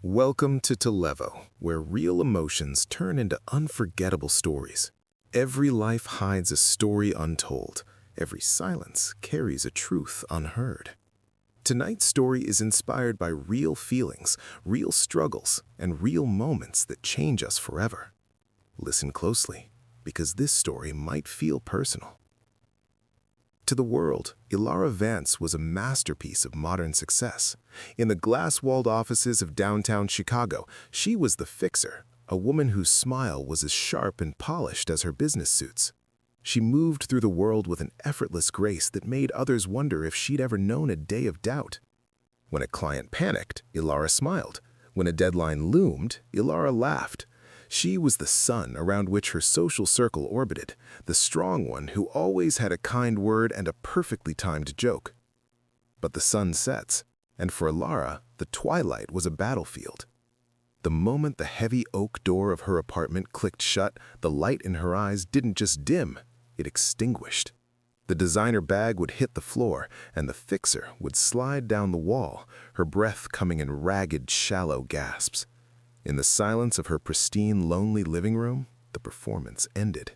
Welcome to Televo, where real emotions turn into unforgettable stories. Every life hides a story untold. Every silence carries a truth unheard. Tonight's story is inspired by real feelings, real struggles, and real moments that change us forever. Listen closely, because this story might feel personal. To the world, Elara Vance was a masterpiece of modern success. In the glass-walled offices of downtown Chicago, she was the fixer, a woman whose smile was as sharp and polished as her business suits. She moved through the world with an effortless grace that made others wonder if she'd ever known a day of doubt. When a client panicked, Elara smiled. When a deadline loomed, Elara laughed. She was the sun around which her social circle orbited, the strong one who always had a kind word and a perfectly timed joke. But the sun sets, and for Elara, the twilight was a battlefield. The moment the heavy oak door of her apartment clicked shut, the light in her eyes didn't just dim, it extinguished. The designer bag would hit the floor, and the fixer would slide down the wall, her breath coming in ragged, shallow gasps. In the silence of her pristine, lonely living room, the performance ended.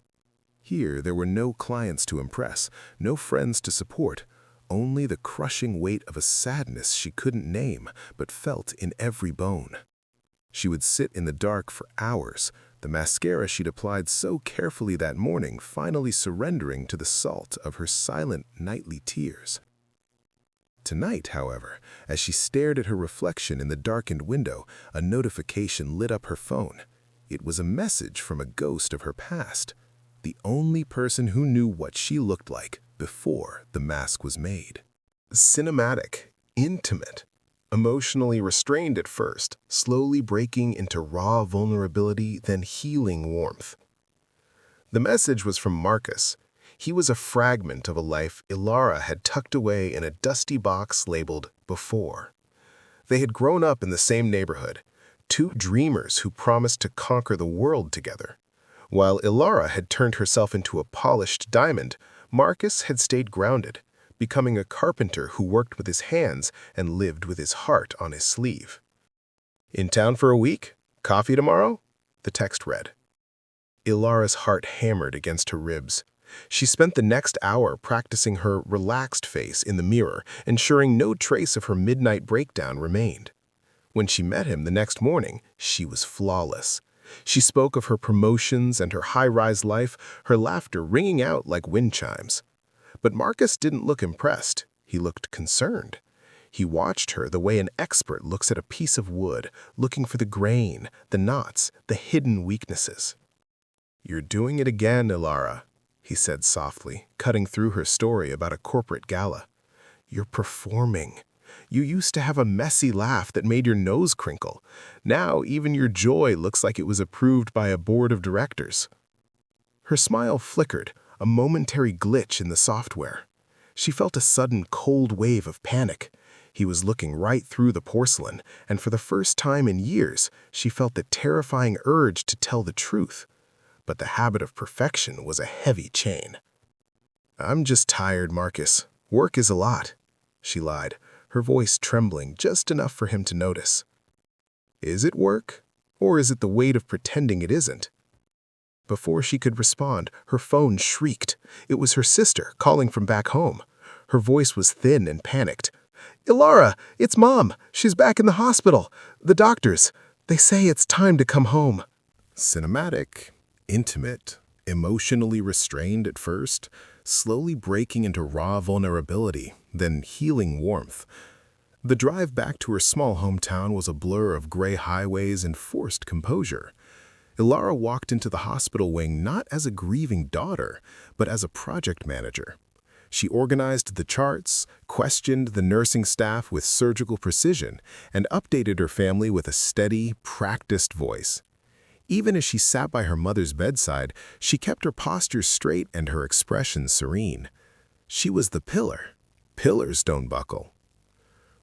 Here, there were no clients to impress, no friends to support, only the crushing weight of a sadness she couldn't name but felt in every bone. She would sit in the dark for hours, the mascara she'd applied so carefully that morning finally surrendering to the salt of her silent nightly tears. Tonight, however, as she stared at her reflection in the darkened window, a notification lit up her phone. It was a message from a ghost of her past, the only person who knew what she looked like before the mask was made. Cinematic, intimate, emotionally restrained at first, slowly breaking into raw vulnerability, then healing warmth. The message was from Marcus. He was a fragment of a life Elara had tucked away in a dusty box labeled Before. They had grown up in the same neighborhood, two dreamers who promised to conquer the world together. While Elara had turned herself into a polished diamond, Marcus had stayed grounded, becoming a carpenter who worked with his hands and lived with his heart on his sleeve. "In town for a week? Coffee tomorrow?" the text read. Elara's heart hammered against her ribs. She spent the next hour practicing her relaxed face in the mirror, ensuring no trace of her midnight breakdown remained. When she met him the next morning, she was flawless. She spoke of her promotions and her high-rise life, her laughter ringing out like wind chimes. But Marcus didn't look impressed. He looked concerned. He watched her the way an expert looks at a piece of wood, looking for the grain, the knots, the hidden weaknesses. "You're doing it again, Elara," he said softly, cutting through her story about a corporate gala. "You're performing. You used to have a messy laugh that made your nose crinkle. Now even your joy looks like it was approved by a board of directors." Her smile flickered, a momentary glitch in the software. She felt a sudden cold wave of panic. He was looking right through the porcelain, and for the first time in years, she felt the terrifying urge to tell the truth. But the habit of perfection was a heavy chain. "I'm just tired, Marcus. Work is a lot," she lied, her voice trembling just enough for him to notice. "Is it work? Or is it the weight of pretending it isn't?" Before she could respond, her phone shrieked. It was her sister calling from back home. Her voice was thin and panicked. "Elara, it's Mom. She's back in the hospital. The doctors, they say it's time to come home." Cinematic, intimate, emotionally restrained at first, slowly breaking into raw vulnerability, then healing warmth. The drive back to her small hometown was a blur of gray highways and forced composure. Elara walked into the hospital wing not as a grieving daughter, but as a project manager. She organized the charts, questioned the nursing staff with surgical precision, and updated her family with a steady, practiced voice. Even as she sat by her mother's bedside, she kept her posture straight and her expression serene. She was the pillar. Pillars don't buckle.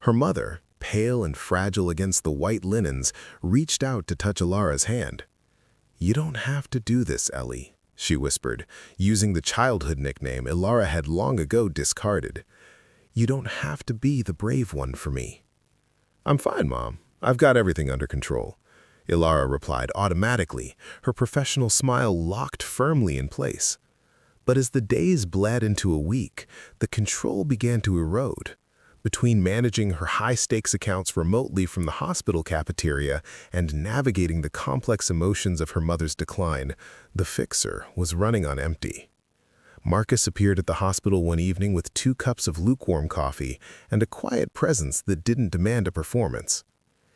Her mother, pale and fragile against the white linens, reached out to touch Elara's hand. "You don't have to do this, Ellie," she whispered, using the childhood nickname Elara had long ago discarded. "You don't have to be the brave one for me." "I'm fine, Mom. I've got everything under control," Elara replied automatically, her professional smile locked firmly in place. But as the days bled into a week, the control began to erode. Between managing her high-stakes accounts remotely from the hospital cafeteria and navigating the complex emotions of her mother's decline, the fixer was running on empty. Marcus appeared at the hospital one evening with 2 cups of lukewarm coffee and a quiet presence that didn't demand a performance.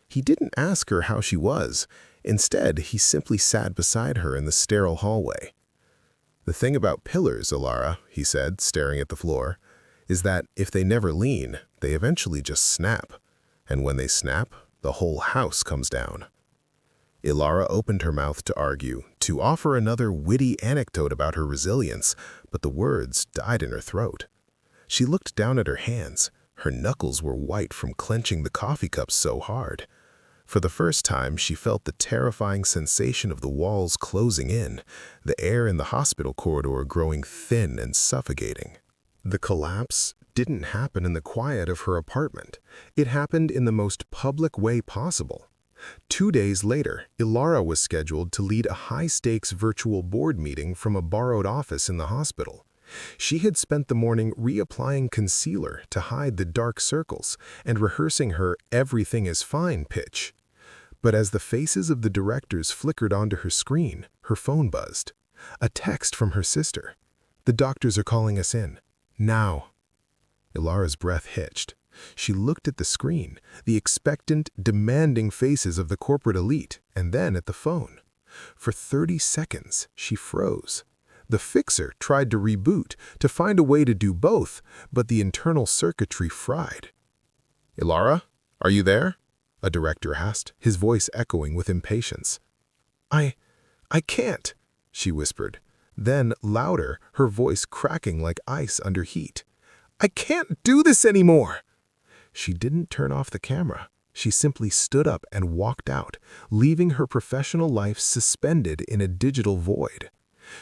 He didn't ask her how she was. Instead, he simply sat beside her in the sterile hallway. "The thing about pillars, Elara," he said, staring at the floor, "is that if they never lean, they eventually just snap. And when they snap, the whole house comes down." Elara opened her mouth to argue, to offer another witty anecdote about her resilience, but the words died in her throat. She looked down at her hands. Her knuckles were white from clenching the coffee cups so hard. For the first time, she felt the terrifying sensation of the walls closing in, the air in the hospital corridor growing thin and suffocating. The collapse didn't happen in the quiet of her apartment. It happened in the most public way possible. 2 days later, Elara was scheduled to lead a high-stakes virtual board meeting from a borrowed office in the hospital. She had spent the morning reapplying concealer to hide the dark circles and rehearsing her "everything is fine" pitch. But as the faces of the directors flickered onto her screen, her phone buzzed. A text from her sister. "The doctors are calling us in. Now." Elara's breath hitched. She looked at the screen, the expectant, demanding faces of the corporate elite, and then at the phone. For 30 seconds, she froze. The fixer tried to reboot, to find a way to do both, but the internal circuitry fried. "Elara, are you there?" a director asked, his voice echoing with impatience. I can't," she whispered. Then, louder, her voice cracking like ice under heat. "I can't do this anymore!" She didn't turn off the camera. She simply stood up and walked out, leaving her professional life suspended in a digital void.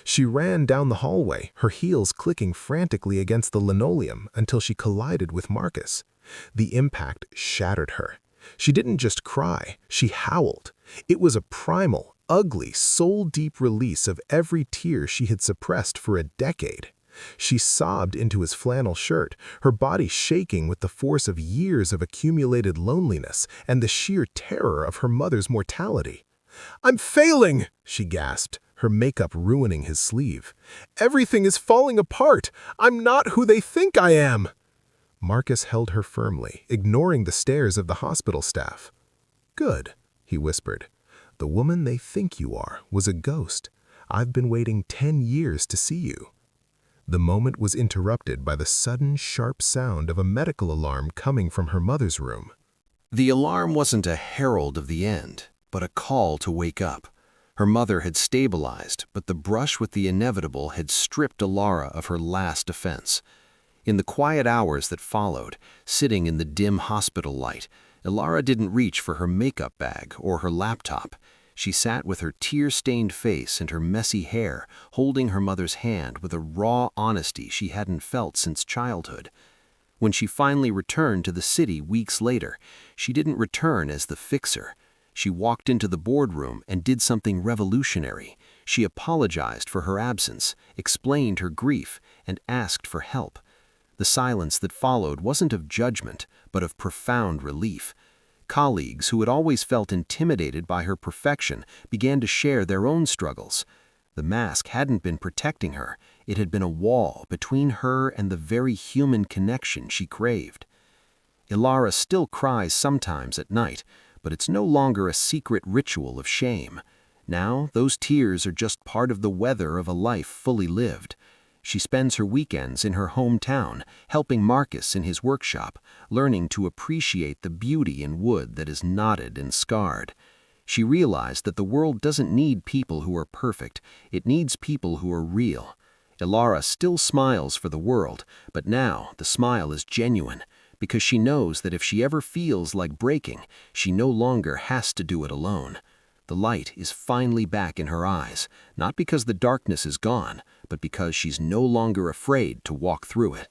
She ran down the hallway, her heels clicking frantically against the linoleum until she collided with Marcus. The impact shattered her. She didn't just cry, she howled. It was a primal, ugly, soul-deep release of every tear she had suppressed for a decade. She sobbed into his flannel shirt, her body shaking with the force of years of accumulated loneliness and the sheer terror of her mother's mortality. "I'm failing," she gasped, her makeup ruining his sleeve. "Everything is falling apart. I'm not who they think I am." Marcus held her firmly, ignoring the stares of the hospital staff. "Good," he whispered. "The woman they think you are was a ghost. I've been waiting 10 years to see you." The moment was interrupted by the sudden, sharp sound of a medical alarm coming from her mother's room. The alarm wasn't a herald of the end, but a call to wake up. Her mother had stabilized, but the brush with the inevitable had stripped Elara of her last defense. In the quiet hours that followed, sitting in the dim hospital light, Elara didn't reach for her makeup bag or her laptop. She sat with her tear-stained face and her messy hair, holding her mother's hand with a raw honesty she hadn't felt since childhood. When she finally returned to the city weeks later, she didn't return as the fixer. She walked into the boardroom and did something revolutionary. She apologized for her absence, explained her grief, and asked for help. The silence that followed wasn't of judgment, but of profound relief. Colleagues who had always felt intimidated by her perfection began to share their own struggles. The mask hadn't been protecting her. It had been a wall between her and the very human connection she craved. Elara still cries sometimes at night, but it's no longer a secret ritual of shame. Now, those tears are just part of the weather of a life fully lived. She spends her weekends in her hometown, helping Marcus in his workshop, learning to appreciate the beauty in wood that is knotted and scarred. She realized that the world doesn't need people who are perfect, it needs people who are real. Elara still smiles for the world, but now the smile is genuine, because she knows that if she ever feels like breaking, she no longer has to do it alone. The light is finally back in her eyes, not because the darkness is gone, but because she's no longer afraid to walk through it.